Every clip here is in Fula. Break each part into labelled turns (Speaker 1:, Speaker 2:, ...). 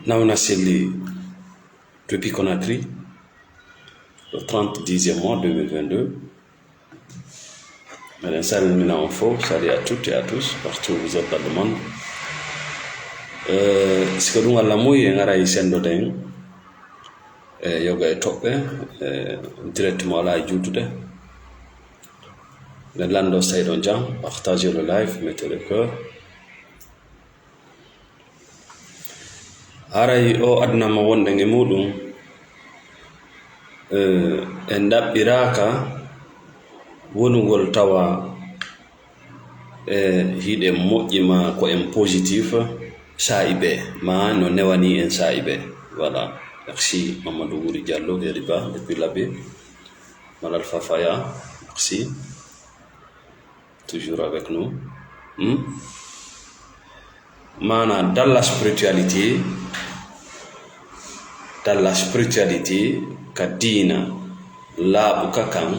Speaker 1: Naouna Sely depuis Conakry, le 10e mois 2022. Madame Salim Mina Info, salut à toutes et à tous, partout où vous êtes dans le monde. Ce que nous avons dit, c'est que nous yoga et top directement à la YouTube. Le Lando Saïdon Jam, partagez le live, mettez le cœur. Haray o adna ma wonde nge muɗum en ɗaɓɓiraka wonugol tawa hiɗe moƴƴima ko en positif sa'ibe ma no newani en sa'ibe. Voilà, merci Mamadou Wuri Diallo et Riba depuis l'abbé Malal Fafaya, merci toujours avec nous. Mana dans la spiritualité kadina la bukakan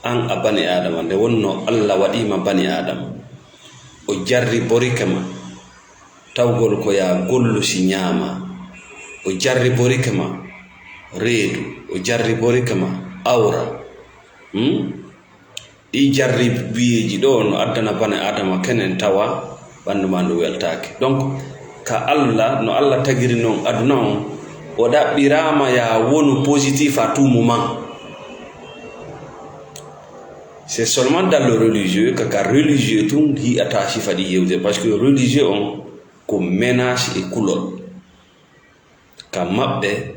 Speaker 1: an abani adam nde wonno Allah wadima bani adam o jarri borikama tawgol ko ya gollu si nyama o jarri borikama reedu o jarri borikama awra i jarri biyeji do no addana bani adam kenen tawa bandu mandu weltake. Donc ka Allah no Allah tagiri non aduna on o daɓɓirama ya wonu positif à tout moment. C'est seulement dans le religieux kaka religieux tun hi attaché fadi yewde, parce que religieux on ko menace et kulol ka mabbe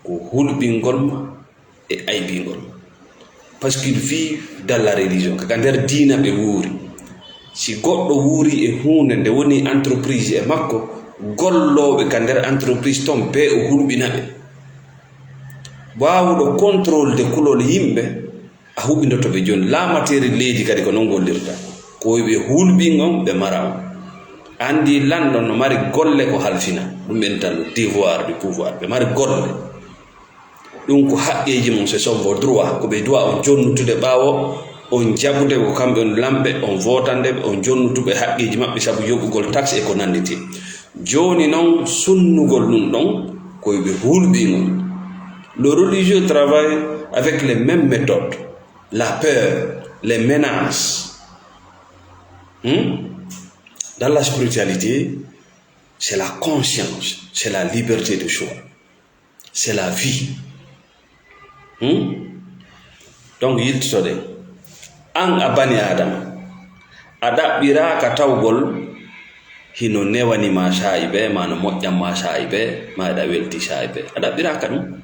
Speaker 1: ko hulbingol et aybingol, parce qu'ils vivent dans la religion kaka der dina be wuri. Si goɗɗo wuri e hunde nde woni entreprise e makko, golloɓe ka nder entreprise ton be o hulɓinaɓe, wawuɗo contrôle de kulol yimɓe a huɓindoto ɓe joni. Laamateri leydi kadi ko non gollirta, koyeɓe hulɓingon ɓe mara on. Andi lanɗon no mari golle ko halfina ɗum ɓen tan le devoir du pouvoir, ɓe mari golle ɗum ko haqqeji mum, ce sont vos droits ko ɓe duwa on jonnutude ɓawo on jabude ko kamɓe on lamɓe on votande on jonnutuɓe haqqeji maɓɓe sabu yoɓugol taxe e ko nanditi. Joni non sunnugol ɗum ɗon koyeɓe hulɓingol. Le religieux travaille avec les mêmes méthodes, la peur, les menaces. Dans la spiritualité, c'est la conscience, c'est la liberté de choix, c'est la vie. Donc il te dit an abani adama a ɗaɓɓiraka tawgol hino newani ma sa'ibe ma no moƴƴan ma sa'ibe ma eɗa welti sa'ibe, a ɗaɓɓiraka ɗum.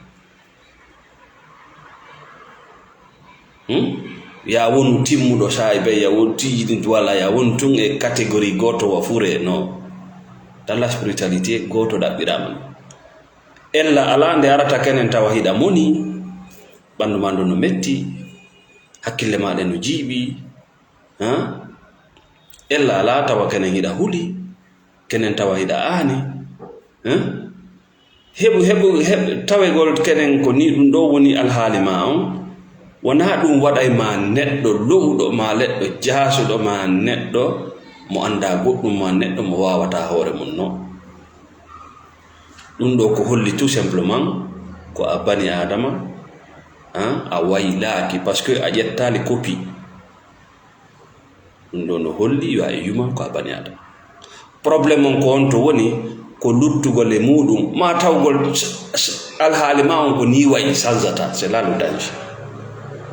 Speaker 1: Ya wonu timmuɗo sa'ibe, ya won tijini wala ya won tun e catégorie goto wa fure. Non, dans la spiritualité goto ɗaɓɓirama. Ella ala nde arata kenen tawa hiɗa moni ɓandu ma ndu no metti, hakkille maɗe no jiiɓi, ella ala tawa kenen hiɗa huli, kenen tawa hiɗa aani, heɓu tawegol kenen ko ni ɗum ɗo woni alhaali ma on. Wona ɗum waɗay ma neɗɗo lowɗo ma leɗɗo jasuɗo ma neɗɗo mo anda goɗɗum ma neɗɗo mo wawata hoore mum. No, ɗum ɗo ko holli tout simplement ko a bani adama a waylaki parce que a ƴettali copie. ɗum ɗo no holli yo a humain ko a bani adama. Probléme on ko on to woni ko luttugol e muɗum ma tawgol alhaali ma on ko ni wayi sansata, c'est là le danger.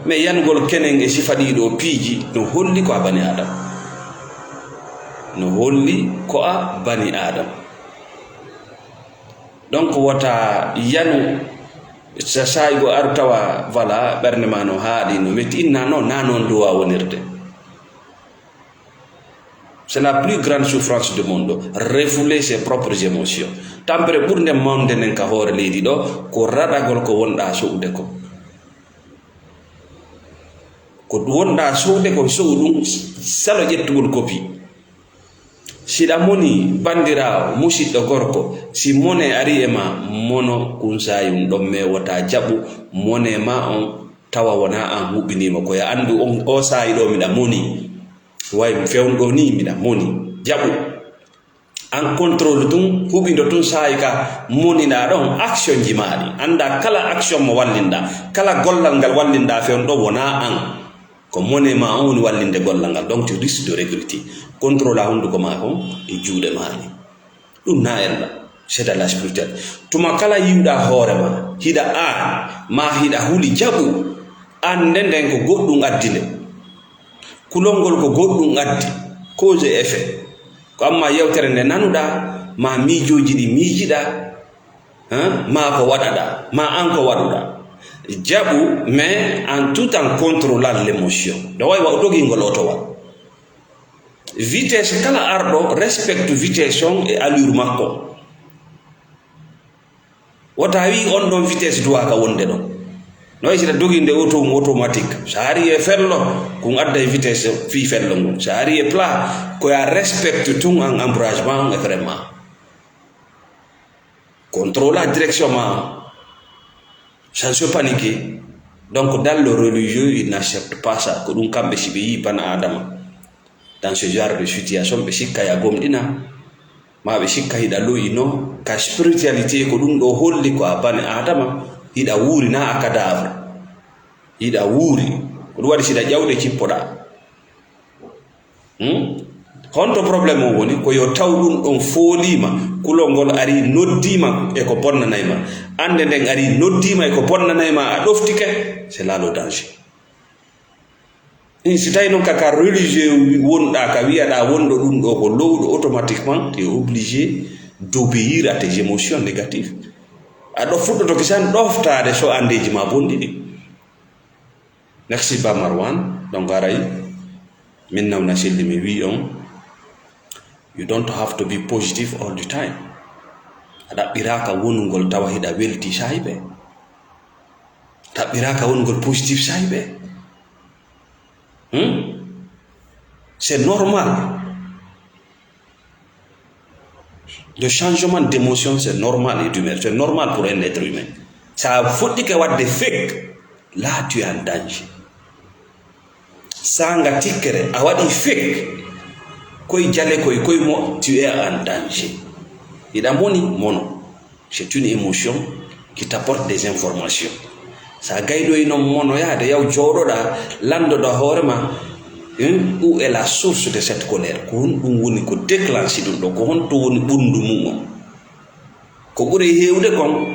Speaker 1: Mais yangol kenen e sifa ɗiɗo piiji no holli ko a bani adama, no holli ko a bani adama. Donc wata yanu saygo ar tawa voilà ɓernde ma no haaɗi no metti, inna non na non duwa wonirde. C'est la plus grande souffrance du monde, refouler ses propres émotions. Tampere ɓurde monde nen ka hoore leydi ɗo ko raɗagol ko wonɗa sohde ko wonɗa sohde ko sohu ɗum salo ƴettugol copie. Siɗa moni bandirawo musidɗo gorko, si mone ari e ma mono kunsayum ɗon me wata jaɓu mone ma on tawa wona an huɓɓinima koya andu on o sayi ɗo miɗa moni way fewnɗo ni miɗa moni jaɓu an contrôle tun huɓindo tun saayi ka monina ɗon action jimaɗi anda kala action mo wallinda kala gollal ngal wallinda fewn ɗo wona an ko mone ma on woni wallinde gollal ngal donc tu risque de regretter contrôle a hunduko ma kon e juuɗe maɗi ɗum na ella c'est de la spirituel tuma kala yiwɗa hoorema hiɗa an ma hiɗa huuli jaɓu an nden ko goɗɗum addi nde kulolngol ko goɗɗum addi cause et effet ko amma yewtere nde nanuɗa ma miijoji ɗi miijiɗa ma ko waɗaɗa ma an ko waɗuɗa jaɓu mais en tout en contrôlant l'émotion ɗo way wa dogingol otowal vitesse kala arɗo respecte vitesse on e allure makko wota wi on ɗon vitesse duwaka wonde ɗon no way sita doginde auto automatique so ari e fello ko adda e vitesse fi fello ngon so ari e plat ko ya respecte tun en embragement e vraiment contrôle la direction ma sans se paniquer donc dans le religieux il n'accepte pas ça ko ɗum kamɓe si ɓe yi bana adama dans ce genre de situation ɓe sikka ya gomɗina ma ɓe sikka hiɗa loyino ka spiritualité ko ɗum ɗo holli ko a bane adama hiɗa wuuri na a cadavre hiɗa wuuri ko ɗum waɗi siɗa ƴawɗe cippoɗa honto probléme o woni ko yo taw ɗum ɗon foolima kulol ngol ari noddima e ko bonnanayma ande nden ari noddima e ko bonnanayma a ɗoftike c'est là le danger si tawi noon kaka religieux wonɗa ka wiyaɗa wonɗo ɗum ɗo ko lowɗo automatiquement tu es obligé d'obéir à tes émotions négatives aɗo fuɗɗoto kisan ɗoftade so andeji ma bonɗiɗi merci ba Marwan donc aray min nawna selli mi wi on you don't have to be positive all the time a ɗaɓɓiraka wonugol tawa hiɗa welti sayɓe ɗaɓɓiraka wonugol positif sayɓe c'est normal le changement d'émotion c'est normal et d'humeur c'est normal pour un être humain ça foɗɗi ke wadde fake là tu es en danger sanga tikkere a waɗi fake koye jale koye mo tu es en danger hiɗa moni mono c'est une émotion qui t'apporte des informations sa gayɗoyi noon monoyade yaw jooɗoɗa landoɗa hoorema où est la source de cette colère ko hon ɗum woni ko déclenché ɗum ɗo ko honto woni ɓundu mum on ko ɓuri heewde kon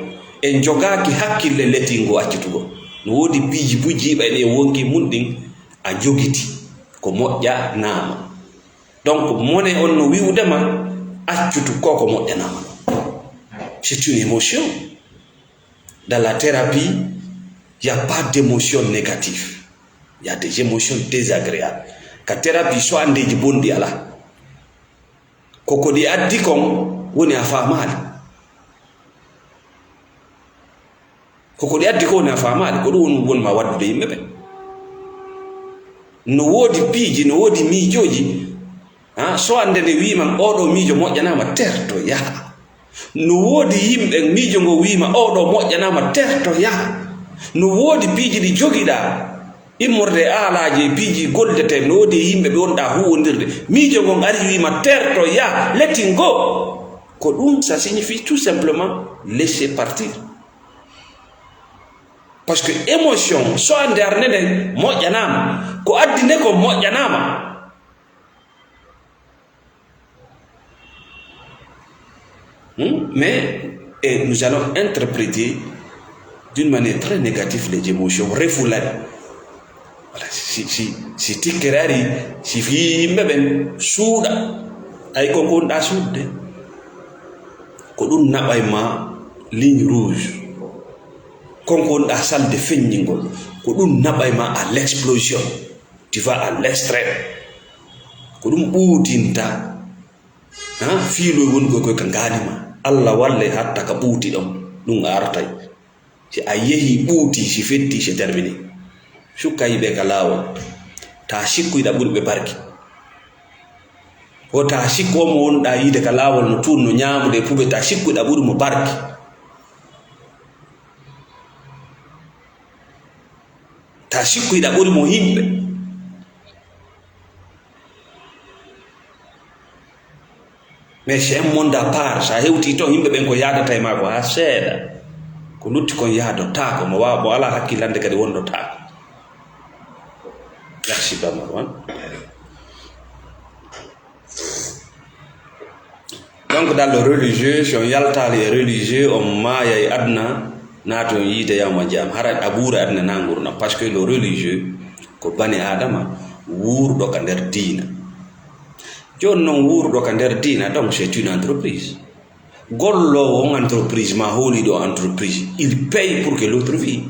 Speaker 1: en jogaki hakkille letingo accitugo no woodi piiji bujiiɓa en e wonki mum ɗin a jogiti ko moƴƴa naama donc mone on no wiwdema accutu ko moƴƴanama c'est une émotion dans la thérapie il n'y a pas d'émotion négative il y a des émotions désagréables ka thérapie so andeji bondi ala koko ɗi addi kon woni a famali koko ɗi addi ko woni a famali ko ɗum wonma waddude yimɓe ɓe no woodi piiji no woodi miijoji so ande nde wiman oɗo miijo moƴƴanama terto yaha no woodi yimɓe miijo ngo wima oɗo moƴƴanama terto yaha no woodi piiji ɗi jogiɗa immorde aalaji piiji goldete no woodi yimɓe ɓe wonɗa huwondirde miijo ngon ari wima terto yaha letting go ko ɗum ça signifie tout simplement laisser partir parce que émotion so ande arne nden moƴƴanama ko addi nde ko moƴƴanama mais nous allons interpréter d'une manière très négative les émotions refoulades. Voilà, si tikerari si fi meben suuda ay ko gonda suudde ko dum nabay ma ligne rouge kon gonda salle de feññingol ko dum nabay ma à l'explosion tu vas à l'extrême ko dum ɓuutinta fiilo woni ko ka ganima Allah walle hatta ka ɓuuti ɗon ɗum artay si a yehi ɓuuti si fetti c'est terminé sukka yiɓe ka laawol ta sikkuyiɗa ɓurɓe barki o ta sikku omo wonɗa yiide ka laawol no tuun no ñaamude puɓe ta sikkuyiɗa ɓuri mo barki ta sikkuyiɗa ɓuri mo yimɓe mais c'est un monde à part sa hewti to yimɓe ɓen ko yaadata e maako ha seeɗa ko lutti kon yaadotako mo wawa mo ala hakkillande kadi wondotako. Merci Bamarwan. Donc dans le religieux si on yaltali e religieux on maaya e adna nato on yiide yawma jam hara aɓuura adna na gurna par ce que le religieux ko bani adama wuurɗo ka nder diina. Joni noon wuurɗo ka nder diina donc c'est une entreprise. Gollowo on entreprise ma holi ɗo entreprise il paye pour que l'autre vie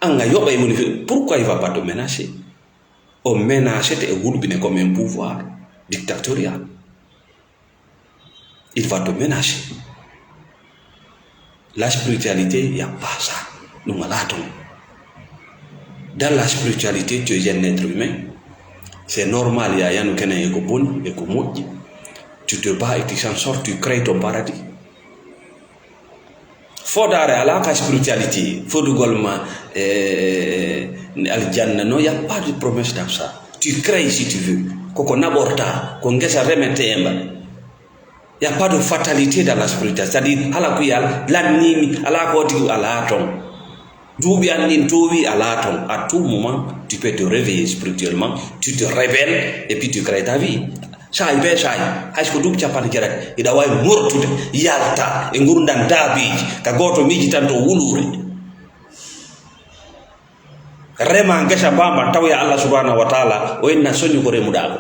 Speaker 1: anga yoɓa e moni. Pourquoi il va pas te menacer? On menace te wulɓine comme un pouvoir dictatorial. Il va te menacer. La spiritualité, il n'y a pas ça. Nous allons. Dans la spiritualité, tu es un être humain. C'est normal, il y a un qui est bon et qui tu te bats et tu s'en sors, tu crées ton paradis. Faut d'arrêt à la spiritualité, faut de golma al-Jannah. Non, il n'y a pas de promesse dans ça. Tu crées si tu veux. Koko naborta, kongesa remetemba. Il n'y a pas de fatalité dans la spiritualité. C'est-à-dire, à la kuyal, l'anime, à la koti, à l'atom. Doubi anin, toubi, à l'atom. À tout moment, tu peux te réveiller spirituellement, tu te révèles et puis tu crées ta vie. Ça y est, ça y est. Est-ce que tu as pas de guerre? Il doit y avoir mort tout. Yalta, et ngurundan dabi, kagoto miji tanto wulure. Rema ngesa bamba tawya Allah subhanahu wa ta'ala, o inna sonyu ko remudago.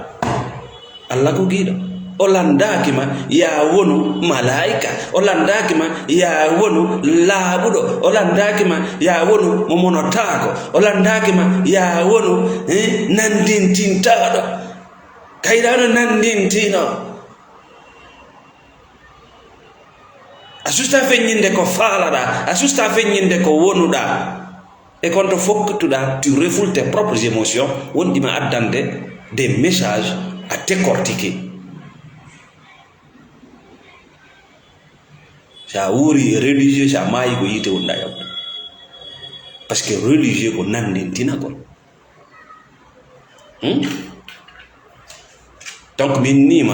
Speaker 1: Allah ko gido. Olandakima ya wonu malaika, olandakima ya wonu labudo, olandakima ya wonu momonotako, olandakima ya wonu nandintintado, kaidano nandintino. Asusta fenyinde ko falada, asusta fenyinde ko wonuda. Et quand tu refoules tes propres émotions, on dit ma attendait des messages à décortiquer. Ça ouri religieux ça maï go yite wonda yaw parce que religieux ko nande tina ko donc min nima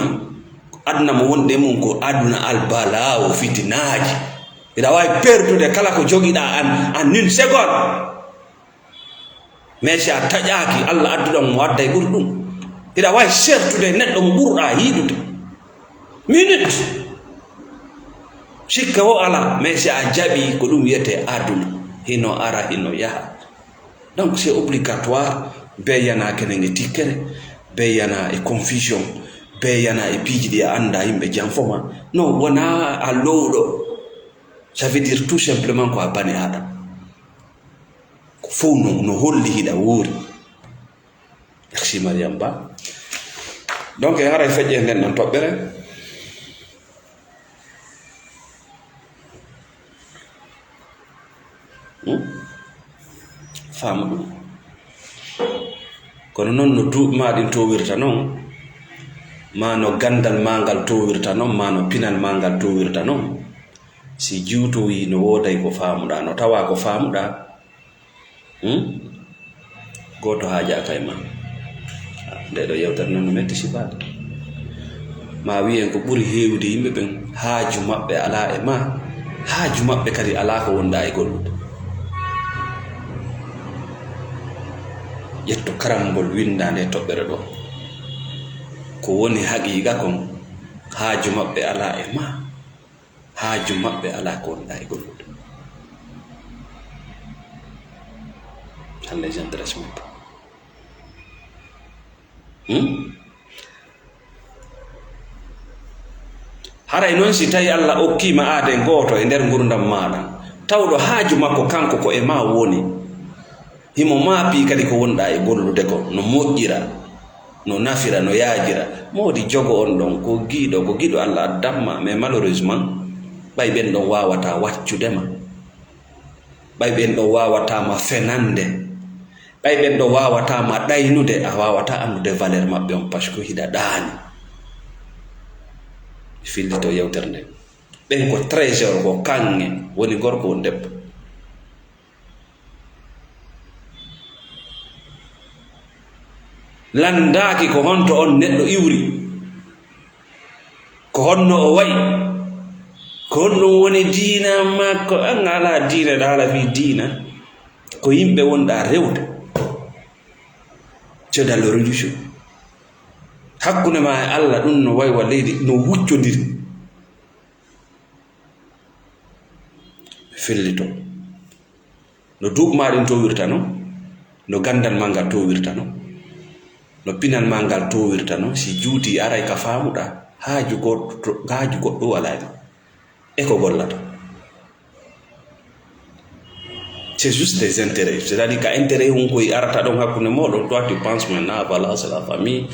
Speaker 1: aduna mo wonde mun ko aduna albala o fitinaji ida way perdude kala ko jogida en une seconde mais si a taƴaki Allah adduɗon mo wadda e ɓuri ɗum ida way sertude neɗɗo mo ɓurɗa yiidude minute sikka wo ala mais si a jaɓi ko ɗum wiyete aduna hino ara hino yaha. Donc c'est obligatoire beyana kenen e tikkere beyana e confusion beyana e piiji ɗi a anda yimɓe jam foma non wona a lowɗo. Ça veut dire tout simplement ko a bani adam ko fof no holli hiɗa woori. Merci Mariam Ba. Donc e hara feƴƴe nden ɗon toɓɓere faamu ɗum kono noon no duuɓi ma ɗin towirta noon ma no gandal ma ngal towirta noon ma no pinal ma ngal towirta noon si jiwtoyi no wooday ko faamuɗa no tawa ko faamuɗa goto haajaka e ma nde ɗo yewtere noon no metti sifaade ma wiyen ko ɓuri heewde yimɓe ɓen haaju maɓɓe ala e ma haaju maɓɓe kadi ala ko wonɗa e gollude. Yetto karambol windande toɓɓere ɗo ko woni haqiqa kon haaju maɓɓe ala e ma haaju maɓɓe ala ko wonɗa e gollude. Ça les intéresse même pas. Haray noon si tawi Allah okkima aade goto e nder gurdam maɗa tawɗo haaju makko kanko ko e ma woni himo maapi kadi ko wonɗa e gollude ko no moƴƴira no nafira no yaajira modi jogo on ɗon ko giɗo Allah addamma mais malheureusement ɓay ɓen ɗon wawata waccudema ɓay ɓen ɗon wawatama fenande ɓay ɓen ɗon wawatama ɗaynude a wawata andude valeur maɓɓe on par ce que hiɗa ɗaani fillito yewtere nde ɓen ko trésor ko kange woni gorko won debbo. Landaki ko honto on neɗɗo iwri ko honno o wayi ko honɗum woni diina makko. An ala diina ɗa ala fi diina ko yimɓe wonɗa rewde. C'est dans le religieux. Hakkunde ma e Allah ɗum no wayi wa leydi no wuccodiri fellito no duuɓmaɗen to wirta no, no gandal ma ngal to wirta no, no pinal ma ngal to wirta no. Si juuti aray ka faamuɗa haaju goɗɗo wala e ko gollata. C'est juste des intérêts. C'est-à-dire qu'intérêt on koy arata donc hakkunde moɗon. Toi tu penses maintenant voilà c'est la famille,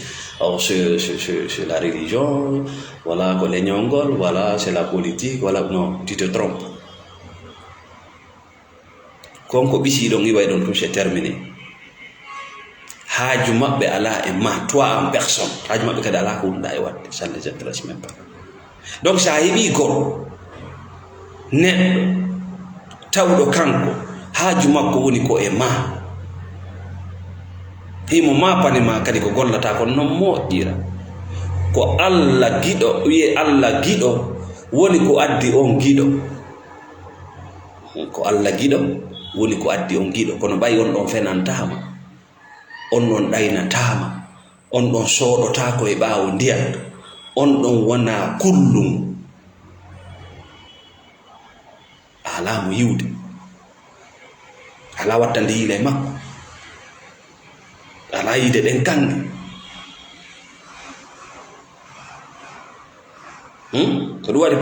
Speaker 1: c'est la religion, voilà ko leñolngol, voilà c'est la politique, voilà. Non, tu te trompes. Konko ɓisi ɗon iway ɗon tum c'est terminé. Haaju maɓɓe ala e ma, toi en personne. Haaju maɓɓe kadi ala ko wonɗa e wadde, ça ne les intéresse même pas. Donc sa heɓi goɗɗo neɗɗo tawɗo kanko haaju makko woni ko e ma, himo mapane ma kadi ko gollata ko non moƴƴira. Ko Allah giɗo, wiye Allah giɗo woni ko addi on giɗo. Ko Allah giɗo woni ko addi on giɗo. Kono ɓayi on ɗon fenantama, on ɗon ɗaynatama, on ɗon soɗotako e ɓawo ndiyam, on ɗon wona kullum, ala mo yiwde, ala wattande hiila e makko, ala yide ɗen kange. Ko ɗum waɗi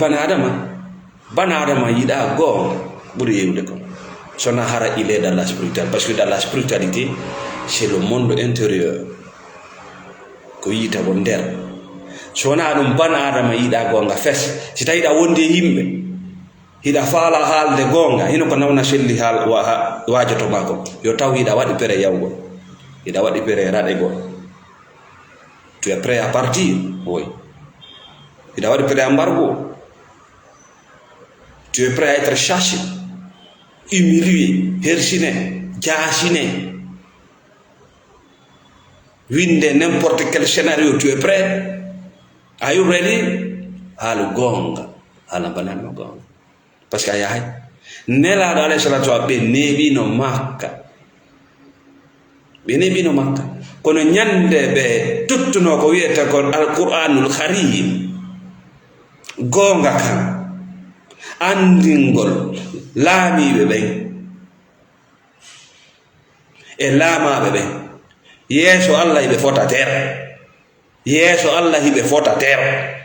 Speaker 1: bana adama yiɗa goonga ɓuri yewde ko sona hara il est dans la spiritualité, parce que dans la spiritualité c'est le monde intérieur ko yita ko nder. Sona ɗum bana adama yiɗa goonga fes, si tawi ɗa wondi e yimɓe hiɗa faala haalde goonga, hino ko nawna selli haal wajoto mako, yo taw hiɗa waɗi pere yawgol, hiɗa waɗi pere raɗegol. Tu es prêt à partir? Oui. Hiɗa waɗi pere embargo. Tu es prêt à être chassé, humilié, hersiné, jaasiné, winde n'importe quel scénario. Tu es prêt? Are you ready? Haalu gonga, haala bananno gonga. Parce que a yahay nelaɗo alayhi salatu wa ɓe neɓino makka, ɓe neɓino makka, kono ñande ɓe tuttuno ko wiyete ko alqur'anul karim, gonga kan andingol laamiɓe ɓen e laamaɓe ɓen yeeso Allah hiɓe fota terre, yeeso Allah hiɓe fota terre.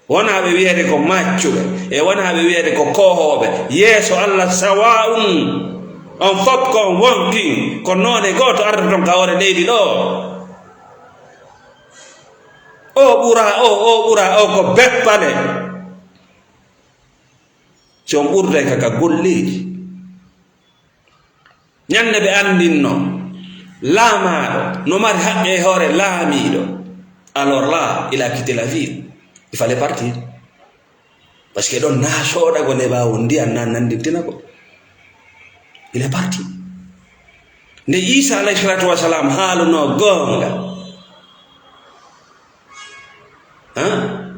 Speaker 1: Wona ɓe wiyete ko maccuɓe e wona ɓe wiyete ko kohoɓe, yeeso Allah sawa'un, on fof kon wonki ko none goto arde ton ka wore leydi ɗo. O ɓura o ko beppane, so on ɓurde kaka golleji. Ñande ɓe andinno laamaɗo no mari haqqe e hoore laamiɗo, alors là il a quitté la ville, il fallait partir, parce que ɗon na soɗago nde ɓawo ndiyam na nandintina ko. Il est parti. Nde Isa alayhi salatu wasalam haaluno gonga,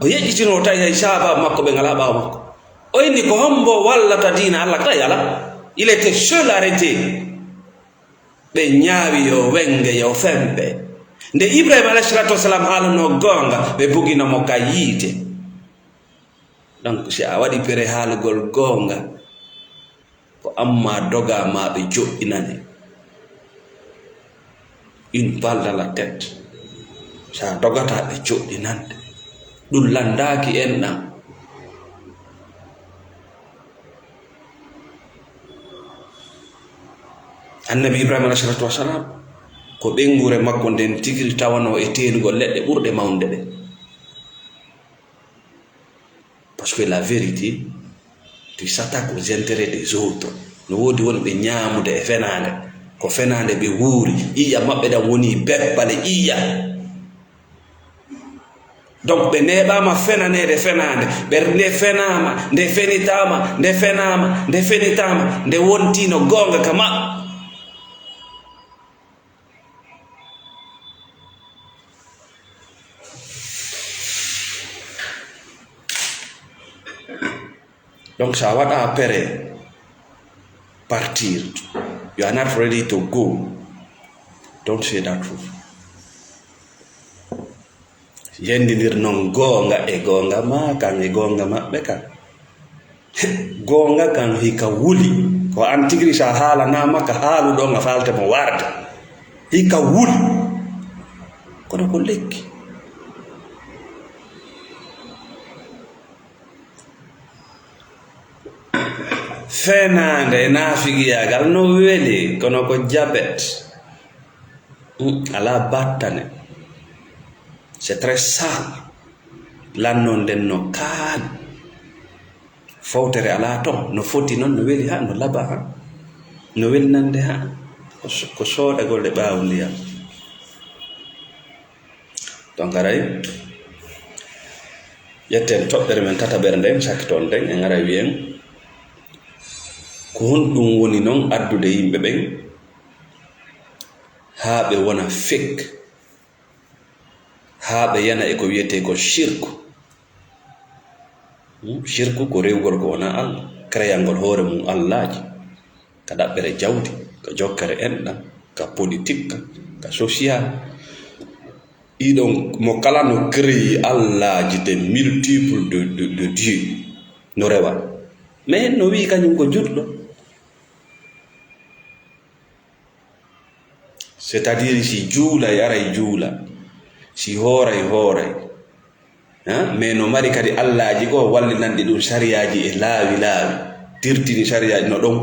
Speaker 1: o yeƴƴitino tawi hay sahaba makko ɓe ngala ɓawo makko, o inni ko hombo wallata diina Allah tawi ala. Il était seul arrêté, ɓe ñaawi yo wenge yo fembe. Nde Ibrahima alayhi salatu wasalam haaluno gonga, ɓe buginomo ka yiite. Donc si a waɗi pere haalugol gonga, ko amma doga ma ɓe joɗɗinane, une balle dans la tête. Sa dogata ɓe joɗɗinande, ɗum landaki en ɗam. Annabi Ibrahima alayhi salatu wasalam ko ɓengure makko nden tigiri tawano e tenugol leɗɗe ɓurɗe mawde ɗe. Parce que la vérité, tu s'attaques aux intérêts des autres. No wodi wonɓe ñaamude e fenande, ko fenande ɓe wuuri, iya maɓɓe ɗam woni beppale iya. Donc ɓe neɓama fenanede fenande, ɓe nde fenama, nde fenitama, nde fenama, nde fenitama, nde wontino gonga ka maɓɓe. Donc sa waɗa pere partir, you are not ready to go, don't say that truth. Yendidir non gonga e gonga ma kan e gonga maɓɓe kan gonga kan hika wuli ko an tigri sa haala na makka haalu ɗo nga falta mo warta hika wuli kono ko lekki. Fenande nafigiyagal no weli kono ko diabète ala battane, c'est très sale. Lanno nden no kaali fawtere ala ton no foti noon no weli ha no laba ha no welnande ha ko soodagol e ɓaawo ndiyam. Donc aray yetten toɓɓere men tataɓere nden sakkiton nden en ara wiyen ko honɗum woni noon addude yimɓe ɓen haa ɓe wona fek, haa ɓe yana e ko wiyete ko shirku. Shirku ko rewgol ko wona Allah, créyangol hoore mum Allahji, ka ɗaɓɓere jawdi, ka jokkere enɗam, ka politique ka social. Ɗiɗon mo kala no créyi Allahji de multiple de Dieu no rewa, mais no wi kañum ko juɗɗo. C'est-à-dire si juulay aray juula, si hooray hooray, mais no mari kadi Allahji go wallinanɗi ɗum sariyaji e laawi laawi, tirtini sariyaji no ɗon.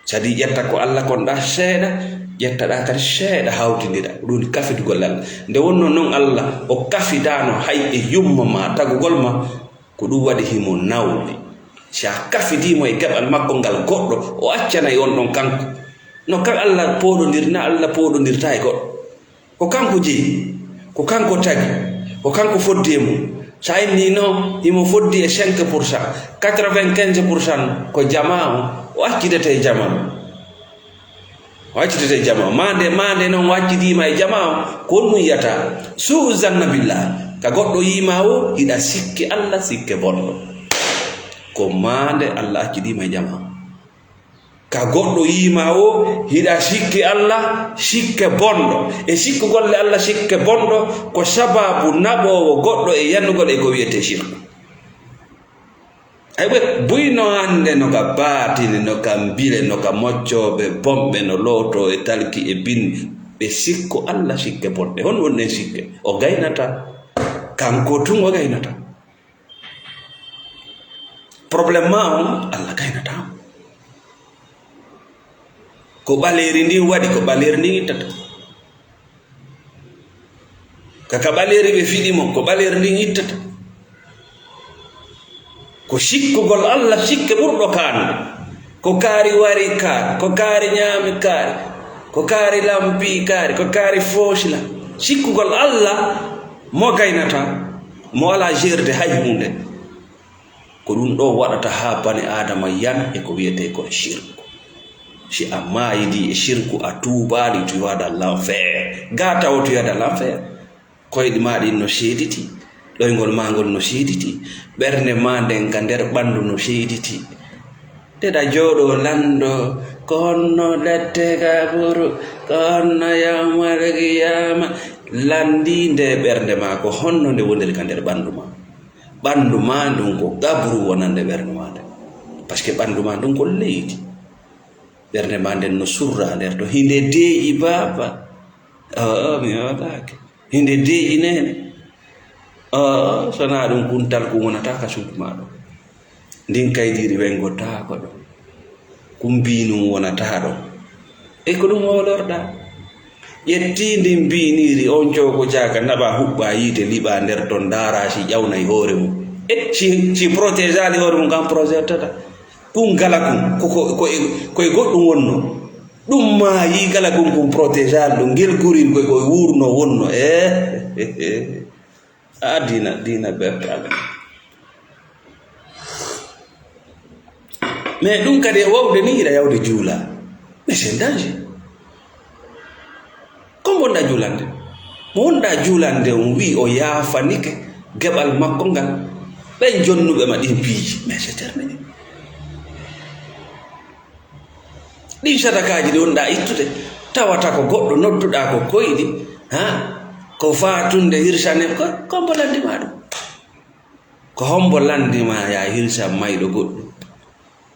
Speaker 1: Sadi ƴetta ko Allah konɗa seeɗa, ƴettaɗa kadi seeɗa hawtindira, ɗum kafitugol Allah. Nde wonno noon Allah o kafidano hay e yumma ma tagugol ma, ko ɗum waɗi himo nawli. Si a kafidimo e gaɓal makko ngal goɗɗo o accanayi on ɗon kanko. No kan Allah poɗodir na Allah poɗodirta e goɗɗo, ko kanko jeeyi, ko kanko tagi, ko kanko foddi e mum. Sa inni no himo foddi e 5%, 95% ko jama o accitete e jama o accitete e jama mande noon waccitima e jama ko ɗum yiyata suu zanna billah, ka goɗɗo yima o hiɗa sikke Allah sikke bonɗo, ko mande Allah accidima e jama. Ka goɗɗo yima o hiɗa sikke Allah sikke bonɗo, e sikku golle Allah sikke bonɗo ko sababu naɓowo goɗɗo e yannugol e ko wiyete shirku. Ay ɓe buyno hande no ka baatini, no ka mbile, no ka moccoɓe bomɓe, no looto e talki e bindi, ɓe sikku Allah sikke bonɗe. Hon wonne sikke o gaynata, kanko tun o gaynata. Probléme ma on Allah gaynata. Ko ɓaleri ndin waɗi, ko ɓaleri ndin ittata. Kaka ɓaleri ɓe fiɗimo, ko ɓaleri ndin ittata. Ko sikkugol Allah sikke ɓurɗo kaande, ko kaari wari kaari, ko kaari ñaami kaari, ko kaari lampi kaari, ko kaari foosila. Sikkugol Allah mo gaynata, mo ala gerde hay hunde. Ko ɗum ɗo waɗata ha bani Adama yana e ko wiyete ko shirku. Si a maayidi e shirku a tuubaali, tu vas dans l'enfer. Gata o tu vas dans l'enfer. Koyɗi ma ɗin no seediti, ɗoygol ma ngol no seediti, ɓernde ma nden ka nder ɓandu no seediti. Teɗa jooɗo lando ko honno lette ka buru, ko honno yawmal qiyama. Landi nde ɓernde ma ko honno nde wondiri ka nder ɓandu ma. Ɓandu ma ɗum ko gabru wonande ɓernde ma nden, par ce que ɓandu ma ɗum ko leydi. Ɓernde ma nden no surra nder to hinde deeƴi baba, mi waɗake hinde deeƴi nene, sona ɗum kuntal ko wonata ka suudu ma ɗo, ndin kaydiri wengotako ɗo, kumbinum wonata ɗo, e ko ɗum wolorɗa. Yetti ndin biniri on joko jaga naɓa huɓɓa yiite liɓa nder ton dara si ƴawnayi hoore mum, e si protégé ali hoore mum kam projetata ɗum gala kum koye goɗɗum wonno, ɗum ma yi gala kum protégé ɗum ngel gurin koye wurno wonno a dina bertaga. Mais ɗum kadi e wawde ni hiɗa yawde juula, mais c'est danger. Ko wonɗa juulande, mo wonɗa juulande on wi o yaafanike geɓal makko ngal, ɓen jonnuɓe ma ɗin piiji, mais c'est terminé. ɗin sadakaji ɗi wonɗa ittude tawata ko goɗɗo nodduɗa ko koyɗi ko fatunde hirsane ko hombo landima ɗum ko hombo landima ya hirsa mayɗo goɗɗum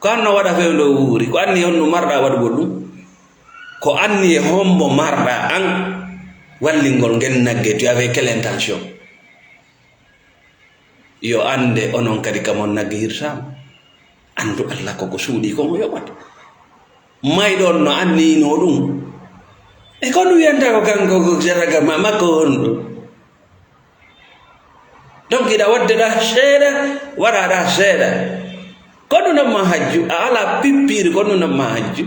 Speaker 1: ko anno waɗa fewdo wuuri ko anni honno marɗa waɗugo ɗum ko anni e hombo marɗa an wallingol gen nagge tu avec quelle intention yo ande onon kadi kamon nagge hirsama andu Allah koko suuɗi komo yoɓata mayɗon no annino ɗum e kono wiyanta ko kanko ko jaraga makko honɗo donc iɗa waddeɗa seeɗa waɗaɗa seeɗa kono namma hajju a ala pippiri kono namma hajju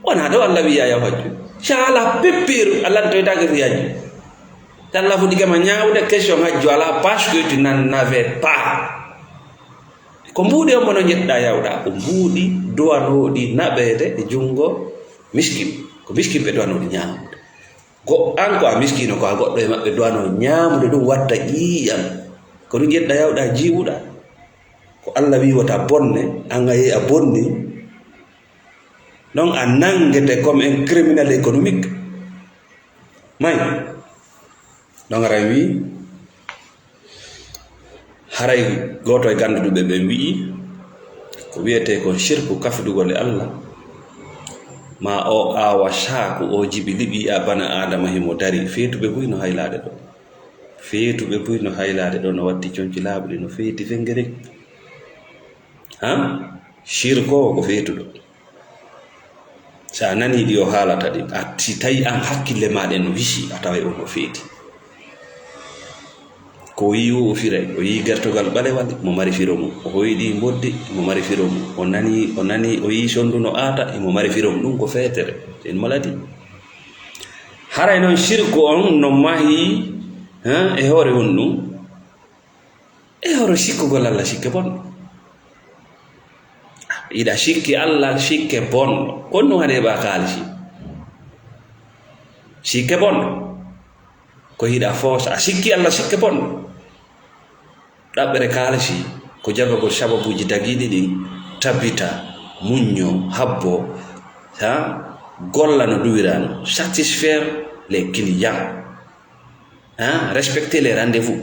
Speaker 1: wona ɗo Allah wiya yaw hajju sa ala pippiru Allah toytake fi hajju Allah fuɗigama ñawde question hajju ala parce que tu n'en avais pas ko mbuuɗi on mono jetɗa yawɗa ko mbuuɗi duwanoɗi naɓede e jungo miskin ko miskin ɓe duwanoɗi ñamude go an ko a miskino ko a goɗɗo e maɓɓe duwano ñamude ɗum watta ƴiiyam ko ɗum jetɗa yawɗa jiwuɗa ko Allah wi wata bonne an a yehi a bonni donc a nangete comme un criminel économique may donc ara wi haray goto e ganduɗuɓe ɓe wi'i ko wiyete ko shirku kafdugol e Allah ma o awa saaku o jibi liɓi a bana adama himo dari feetuɓe boy no haylade ɗo feetuɓe boy no haylade ɗo no watti conci laaɓuɗi no feeti fengere shirko ko feetuɗo sa nani ɗi o haalata ɗi a si tawi an hakkille maɗe no wisi a tawa o no feeti ko yi o firay o yi gertogal ɓalewal mo mari firo mum o hoyɗi boddi mo mari firo mum o nani o yi sondu no aata imo mari firo mum ɗum ko feetere en maladi haray noon shirku on no mahi e hoore won ɗum e hoore sikkugol Allah sikke bonɗo iɗa sikki Allah sikke bonɗo kon no waɗe ɓa kaalisi sikke bonɗo ko hiɗa foosa a sikki Allah sikke bonɗo ɗaɓɓere kaalisi ko jabagol sababuji dagiɗi ɗin tabbita muñño habbo golla no ɗuwirano satisfaire les clients respecter les rendez-vous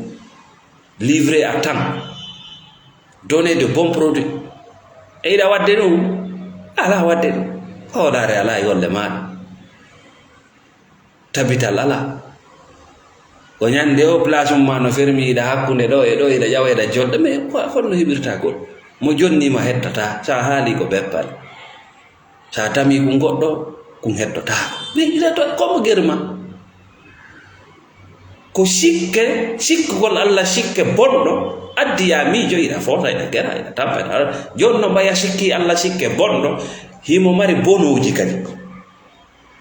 Speaker 1: livrer à temps donner de bons produits e iɗa wadde ɗum ala wadde ɗum hoolare ala e golle maɗa tabital ala ko ñande o place mum ma no fermi iɗa hakkunde ɗo e ɗo iɗa ƴawa iɗa jolɗa mais holno heɓirta gol mo jonnima hettata sa haali ko beppal sa tami kum goɗɗo kum hettotako mais iɗa to comme guerma ko sikkugol Allah sikke bonɗo addi ya miijo iɗa fota iɗa gera iɗa tampa iɗa joni no mbaya sikki Allah sikke bonɗo himo mari bonoji kadi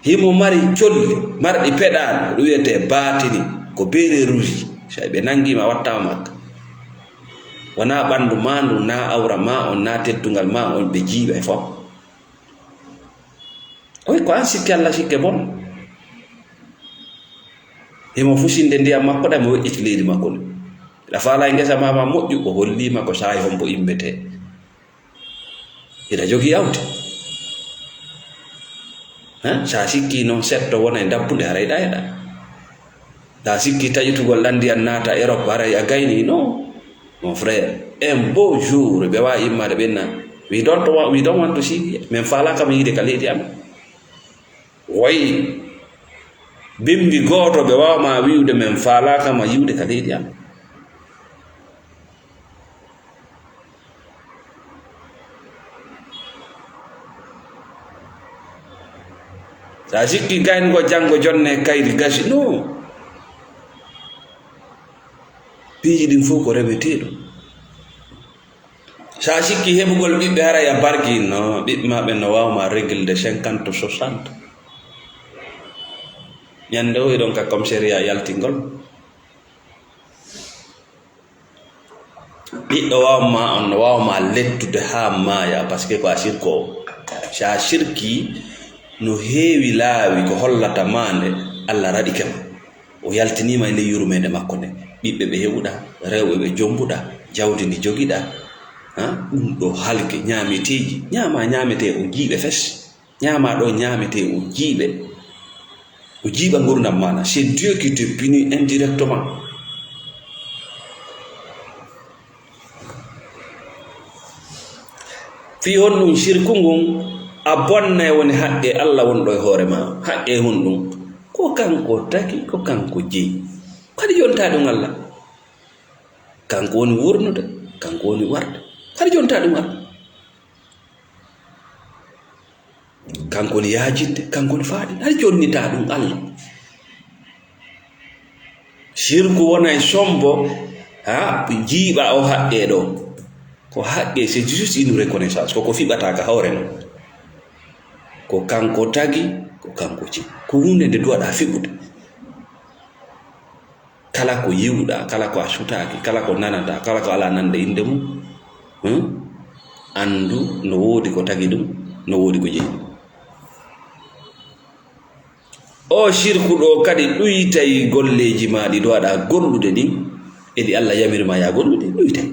Speaker 1: himo mari colli marɗi peɗaɗo ɗum wiyete batini ko beere rouge so ɓe nangima wattama makka wona ɓandu ma ndu na awra ma on na teddugal ma on ɓe jiiɓa e fof oy ko an sikki Allah sikke bonɗo himo fusinde ndiyam makko ɗa mo weƴƴiti leydi makko ni iɗa faala e ngesa mama moƴƴu o hollima ko saahi hombo imbete iɗa jogii awdi sa sikki noon setto wona e dabbude haray ɗayɗa sa sikki taƴitugol ɗan ndiyam naata Europe haray a gayni non mon frère un beau jour ɓe wawi immade ɓenna we don't want to see min faalaka mi yiide ka leydi amen woyi bimbi goto ɓe wawma wiwde min faalaka ma yiwde ka leydi amen sa sikki gayngo janggo jonne kayri gasi no piiji ɗin fof ko remeteɗo sa sikki heɓugol ɓiɓɓe haray a barki no ɓiɓɓe maɓe no wawma régulde 50 60 ñande o eɗon ka commissariat yaltingol ɓiɗɗo wawma on no wawma lettude ha maaya par ce que ko a sirko o sa sirki no heewi laawi ko hollata mande Allah raɗikema o yaltinima e ley yurmede makko nde ɓiɓɓe ɓe heɓuɗa rewɓe ɓe jombuɗa jawdi ndi jogiɗa ɗum ɗo halke ñaameteeji ñaametee o jiiɓe fes ñaama ɗo ñaametee o jiiɓa ngurdam maɗa. C'est Dieu qui te punit indirectement. fi on ɗum shirku ngun a bonna e woni haqqe Allah wonɗo e hoore ma. Haqqe hon ɗum ko kanko taki ko kanko jeyi kadi jonta ɗum Allah, kanko woni wurnude, kanko woni warde, kadi jonta ɗum Allah, kanko woni yaajinde, kanko woni faaɗi, kadi jonnita ɗum Allah. Shirku wona e sombo jiiɓa o haqqe ɗo ko haqqe, c'est juste une reconnaissance koko fiɓataka hawre non, ko kanko tagi ko kanko ci, ko hunde nde duwaɗa fiɓude. Kala ko yiwɗa, kala ko a sutaki, kala ko nanata, kala ko ala nande inde mum, andu no woodi ko tagi ɗum, no woodi ko jeyi. O shirku ɗo kadi ɗuytay golleji ma ɗi duwaɗa gollude ɗin e ɗi Allah yamirma ya gollude, ɗuytay.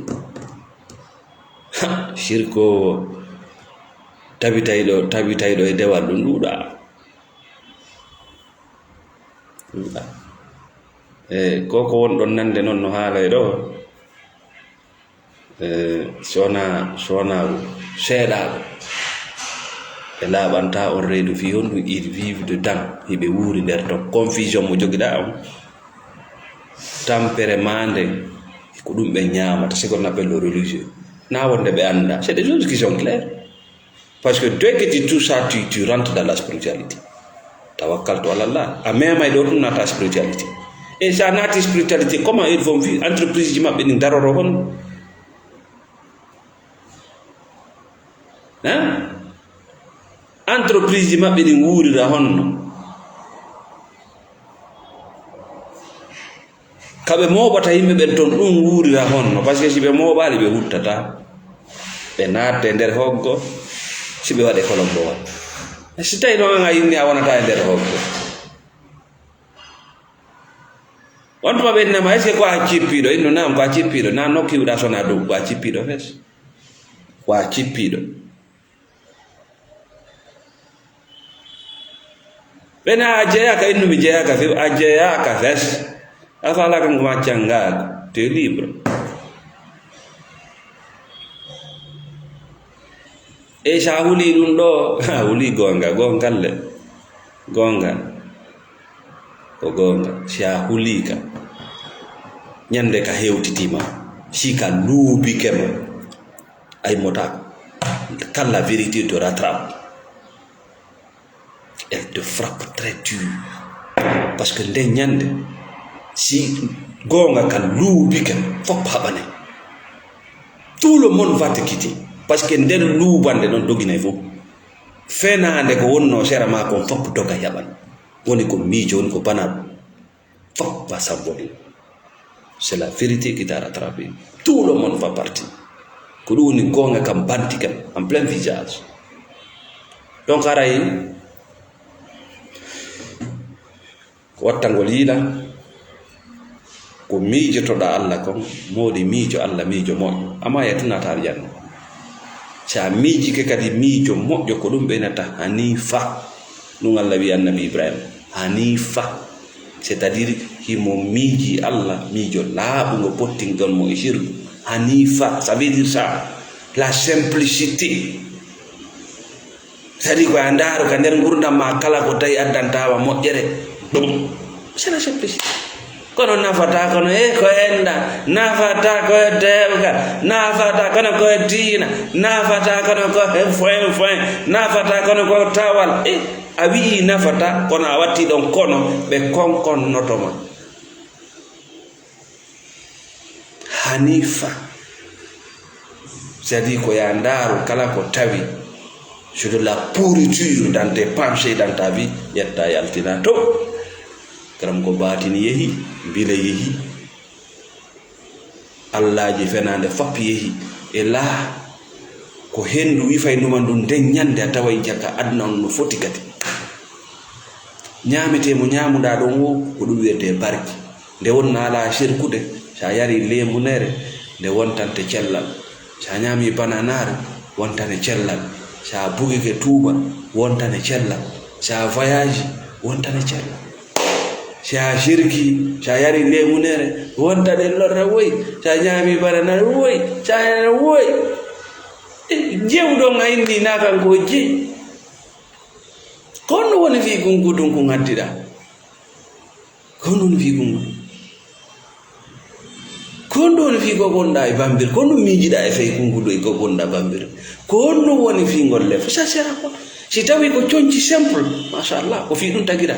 Speaker 1: Shirko tabitayɗo e dewal ɗum ɗuuɗa. Koko wonɗon nande noon no haalay ɗo sona seeɗaɓe ɓe laaɓanta on reedu fi honɗum ils vivent dedans, hiɓe wuuri nder ton. Confusion mo jogiɗa on tampere mande ko ɗum ɓe ñaamata, c'est qu'on appelle le religieux. Na wonde ɓe anda, c'est des choses qui sont claires. Parce que dès que tu touches ça, tu rentres dans la spiritualité. Tawakkaltu ala Allah. A memay ɗo ɗum nata spiritualité. Et ça nati spiritualité, comment ils vont vivre? Entreprise ji maɓɓe ɗin daroro hon. Entreprise ji maɓɓe ɗin wuurira honno. Kaɓe mooɓata yimɓe ɓen toon ɗum wuurira honno. Par ce que si ɓe mooɓali ɓe huttata, ɓe natte nder hoggo, si ɓe waɗe kolombowal. Si tawi noon a yinni a wonata e nder hoggo, on tuma ɓe innama est ce que ko a cippiɗo? Inno nam ko a cippiɗo, na nokkiwɗa sona dow, ko a cippiɗo fes, ko a cippiɗo. ɓena a jeyaka, innu mi jeyaka fe, a jeyaka fes, a fala kanko ma cangako, tu es libre. E sa huli ɗum ɗo, a huli gonga ko gonga. Si a huli ka ñande ka hewtitima, si ka luubikema ay motako, quand la vérité te rattrape, elle te frappe très dur. Parce que nde ñande si gonga ka luubikema fop haɓane, tout le monde va te quitter. Parce que nder luubande noon doginay fof fenande ko wonno sera ma kon fop doga yaɓan, woni ko miijo, woni ko banaɗo, fop va s'envoler. C'est la vérité qui t'a rattrapé. Tout le monde va partir. Ko ɗum woni gonga kam banti kam en plein visage. Donc aray ko wattangol yiila ko miijotoɗa Allah kon modi miijo Allah, miijo moƴƴo, amma yettunata aljanna. Sa miijike kadi miijo moƴƴo ko ɗum ɓenata hanifa. ɗum Allah wi annabi Ibrahima hanifa, c'est à dire himo miiji Allah miijo laaɓugo pottingol mo e shirku. Hanifa, ça veut dire ça, la simplicité. C'est-à-dire ko a ndaaro ka nder gurdam ma kala ko tawi addantawa moƴƴere ɗum, c'est la simplicité. Kono nafata kono ko enda, nafata ko dewga, nafata kono ko diina, nafata kono ko foin, nafata kono ko tawal. A wi nafata kono a watti ɗon kono ɓe konkonnotoma. Hanifa, c'est-à-dire ko ya ndaaro kala ko tawi c'est de la pourriture dans tes pensées, dans ta vie, yetta yaltina to. Karam ko batini yehi, bile yehi, Allah ji fenande fap yehi. E la ko hendu wi fay numa ndun den nyande a taway jaka adna on no foti kati. Nyamete mo nyamuda don wo ko dum wiyete barki. Nde wonna ala shirkude sa yari lemunere nde wontante cellal sa nyami bananar wontane cellal sa bugi ke tuba wontane cellal sa voyage wontane cellal sa shirki sa yari lemunere wontane lorra woy sa nyami bananar woy sa yana woy jewdo ngayndi nakan ko je kono woni fi gungudun ko ngaddida kono woni fi gungudun kono woni fi ko gonda e bambir kono miijida e fay gungudo e ko gonda bambir kono woni fi golle fo sa sera ko si tawi ko cionci simple machallah ko fi dum tagira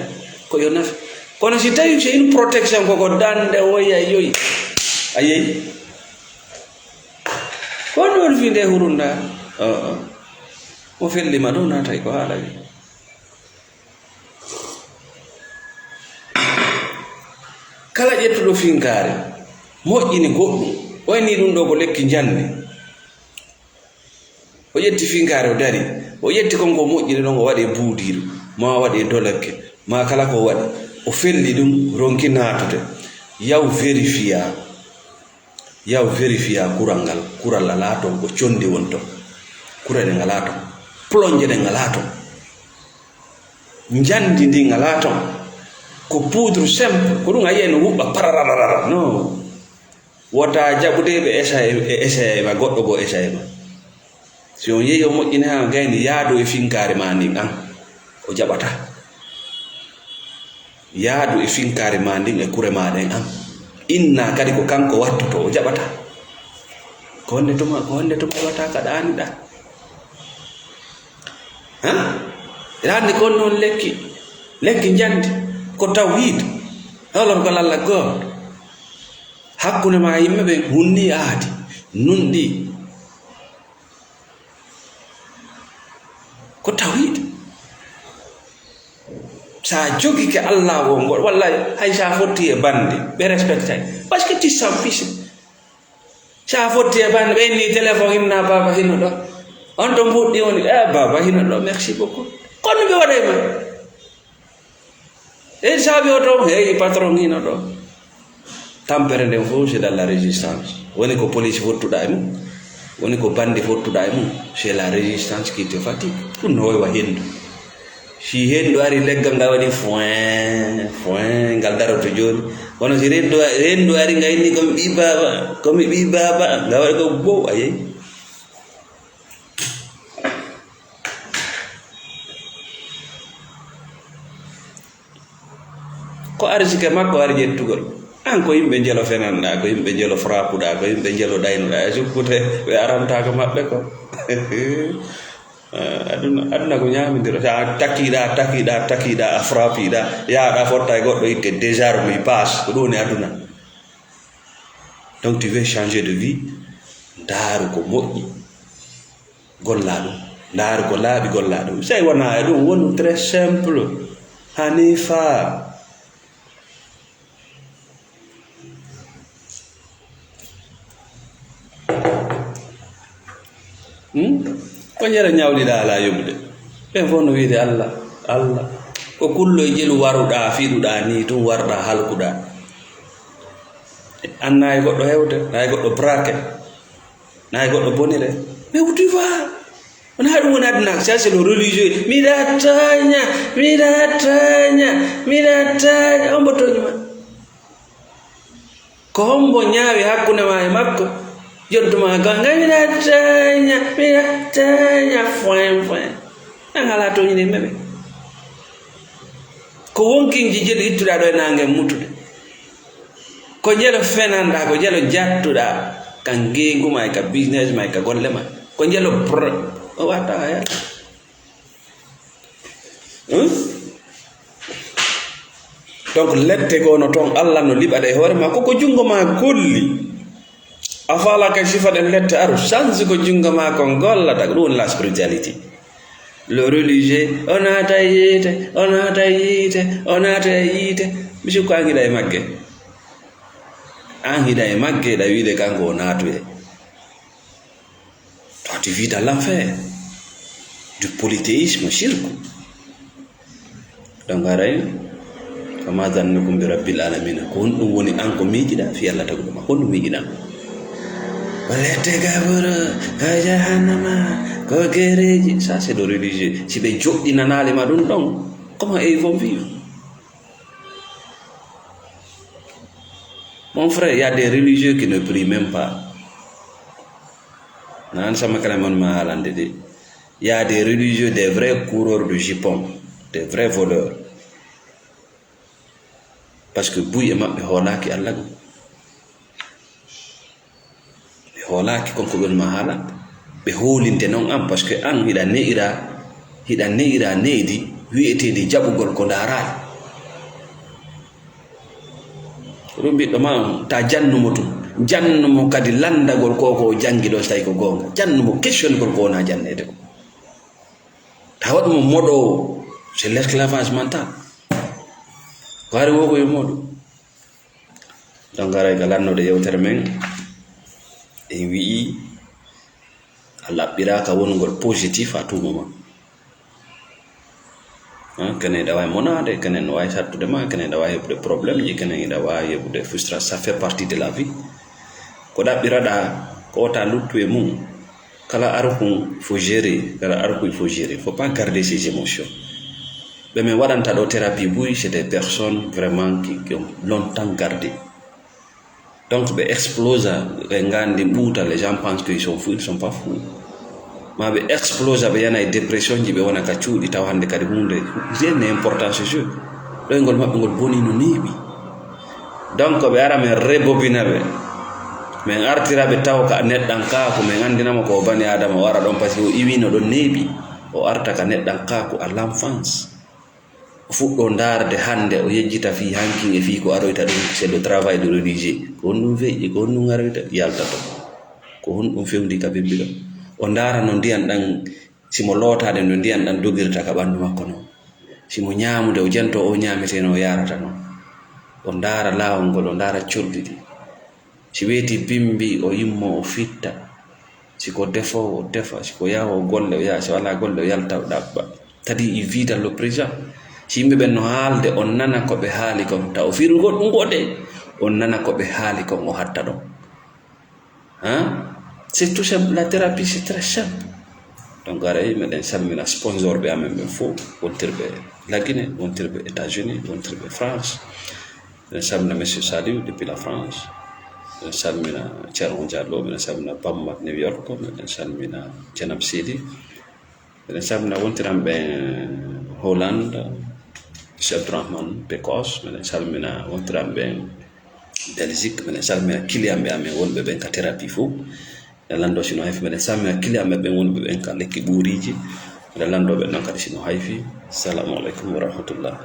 Speaker 1: ko yo naf kono si tawi c'est une protection ko dande woya yoy ayey kono woni fi nde hurunda mo felli ma do nata ko hala wi kala ƴettuɗo finkare moƴƴini goɗɗum wayni ɗum ɗo ko lekki jande o ƴetti finkare o dari o ƴetti konko moƴƴini ɗon o waɗi buudiɗo ma waɗi dolakke ma kala ko waɗi o felli ɗum ronki natude yaw vérifiya kural ngal kural ala ton ko condi won ton kurade ngala ton plonje ɗe ngala ton jandi ndi ngala ton ko poudre simple ko ɗum a yiyen wuɓɓa parararara no wota jaɓudeɓe essaye ma goɗɗo go essaye ma si on yehi o moƴƴini ha gayni yaadu e finkare ma ndin an o jaɓata yaadu e finkare ma ndin e kure maɗen an inna kadi ko kanko wattuto o jaɓata ko honde tuma heɓata ka ɗaniɗa randi kon noon lekki jandi ko tawhid holorgol Allah goto hakkunde ma yimɓe ɓe hunni aadi nunɗi ko tawhid sa jogi ke Allah wongol wallahi hay sa fotti e bande ɓe respectay parce que tu s'en fiches sa fotti e bande ɓenni téléphone himna baba hino ɗo on to mbuɗɗi woni baba hino ɗo merci beaucoup kono ɓe waɗayma e saabi o to hey patron hino ɗo tampere nden fof c'est dans la résistance woni ko police fottuɗa e mum woni ko bandi fottuɗa e mum c'est la résistance qui te fatigue ɗum no woywa hendu si hendu ari leggal ngal waɗi foin ngal daroto joni kono si hendu ari ngayni komi ɓi baba ngal waɗi ko bow a yeyi ko arsike makko ari ƴettugol an ko yimɓe jelo fenanɗa ko yimɓe jelo frappuɗa ko yimɓe jelo ɗaynuɗa e sukkute ɓe arantako maɓɓe ko aduna ko ñamidiro sa takkiɗa a frappiɗa yaaɗa fotta e goɗɗo itte désarme passe ko ɗum woni aduna donc tu veux changer de vie ndaaru ko moƴƴi golla ɗum ndaaru ko laaɓi golla ɗum sey wona e ɗum woni très simple hanifa ko jara ñawliɗa ala yumde ɓen fof no wiide Allah ko kullo e jelu waruɗa fiɗuɗa ni tum warɗa halkuɗa an nayi goɗɗo hewde nayi goɗɗo braque nayi goɗɗo bonire mais où tu vas wona ɗum woni aduna ça c'est le religieux miɗa taña on mbo toñuma ko hombo ñaawi hakkunde ma e makko jottuma gonga miɗa taña foin an ala toñine meɓe ko wonkinji jeɗo ittuɗa ɗo e nangue mutude ko jelo fenanɗa ko jelo jattuɗa kan genguma e ka business ma e ka golle ma ko jelo o watta haya donc lette gono toon Allah no liɓaɗa e hoore ma koko jungo ma golli a faala kay sifaɗen lette aru change ko jungo ma kon gollata ko ɗum woni la spiritualité le religieux o naata yiite monsieur ko an hiɗa e magge an hiɗa e magge ɗa wiide kanko o naatuye toi tu vis dans l'enfer du polythéisme shirku donc aray fama zannukum bi rabbil alamina ko honɗum woni an ko miijiɗa fi Allah tagu ɗuma honɗum miijiɗa Ça, c'est le religieux. Si vous avez comment ils vont vivre? Mon frère, il y a des religieux qui ne prient même pas. Il y a des religieux, des vrais coureurs de jupons, des vrais voleurs. Parce que bouille et mabbe holaki Allah go. Be holaki konko gon mahala. Be holinte non am parce que an hida neira needi wi'etede jabugol ko darali. Rumbi do ma ta jannumo tum. Jannumo kadi landagol koko jangi do tay ko gonga. Jannumo question gol ko na jannede ko. Tawat mo modo c'est l'esclavage mental. Wari wo ko yomodo donc garay galanno de yewtere men e wi alla biraka wongol positif à tout moment kene da way monade kene no way sattude ma kene da way de problème yi kene da way de frustration, ça fait partie de la vie ko da birada ko ta luttu e mum kala arku faut gérer kala arku il faut gérer, faut pas garder ses émotions. Mais wadanta do thérapie bouy c'est des personnes vraiment qui ont longtemps gardé. Donc be explose ngandi bouta, les gens pensent qu'ils sont fous, ils sont pas fous. Ma be explose be yana dépression jibe wona ka ciudi taw hande kadi hunde rien n'est important ce jeu. Do ngol mabbe ngol boni no nebi. Donc be ara men rebobinabe men artirabe taw ka neddan ka ko men andinama ko bani adama wara don parce que o iwino do nebi o arta ka neddan ka ko à l'enfance. Fuɗɗo ndarde hande o yejjita fi hankin e fi ko aroyta ɗum c'est le travail de religieux ko on ɗum feƴƴi ko on ɗum aroyta yalta to ko on ɗum fewndi ka bimbi ɗo o ndara no ndiyan ɗan simo lootade no ndiyan ɗan dogirta ka ɓanndu makko noon simo ñaamude o janto o ñaameteno o yarata noon o ndara laawol ngol o ndara colɗi ɗi si weeti bimbi o yimmo o fitta siko defowo o defa siko yaha o golle o yaha si wala golle o yalta o ɗaɓɓa tadi il vit dans le présent. Si yimɓe ɓen no haalde on nana ko ɓe haali kon taw firugol ɗum goɗe on nana ko ɓe haali kon o hatta ɗon c'est tout simple. La thérapie c'est très simple. Donc aray meɗen salmina sponsor ɓe amen ɓen fof wontirɓe la Guinée, wontirɓe États-Unis, wontirɓe France. Meɗen salmina monsieur Saliou depuis la France, meɗen salmina Thierno Diallo, meɗen salmina Bamba New York, meɗen salmina Djenab Sidi, meɗen salmina wontiranɓe Hollande, Monsieur Abdourahmane Pekos, meɗen salmina wontiranɓe Belgique, meɗen salmina kiliyanɓe amen wonɓe ɓen ka thérapie fof. Meɗen lando sino hayfi meɗen salmina kiliyanɓe ɓen wonɓe ɓen ka lekki ɓuuriji. Meɗen lando ɓen noon kadi sino hayfi. Assalamu aleykum wa rahmatullah.